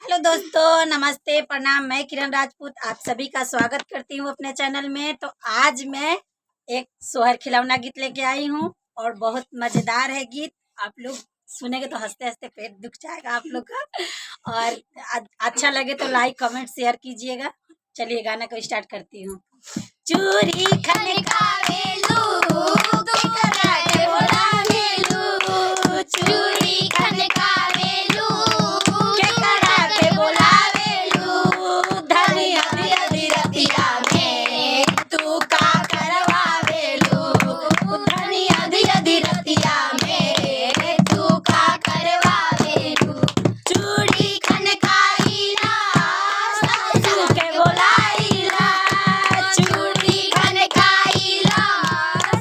Hello दोस्तों, नमस्ते, प्रणाम। मैं किरण राजपूत आप सभी का स्वागत करती हूँ अपने चैनल में। तो आज मैं एक सोहर खिलौना गीत लेके आई हूँ और बहुत मज़ेदार है गीत। आप लोग सुनेंगे तो हंसते हंसते पेट दुख जाएगा आप लोग का। और अच्छा लगे तो लाइक कमेंट शेयर कीजिएगा। चलिए गाना को स्टार्ट करती हूँ। चूरी खनकावेलू केकरा के बोलावेलू, चूरी खनकावेलू केकरा के बोलावेलू, धनी अधी अधी रतिया में तू का करवावेलू, धनी अधी अधी रतिया में तू का करवावेलू। चूड़ी खनकाईला सासू के बोलाईला, चूड़ी खनकाईला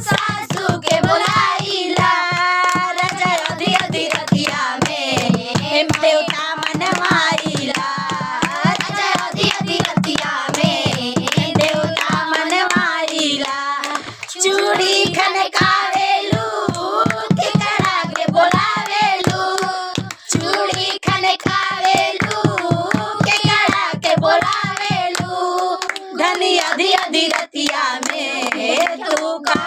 सासू के बोलाईला, राजा अधी अधी रतिया में देवता मनवाईला, राजा अधी अधी रतिया में देवता मनवाईला। चूड़ी खनकावेलू केकरा के बोलावेलू, चूड़ी खनकावेलू केकरा के बोलावेलू, धनी अधी अधी रतिया में तू का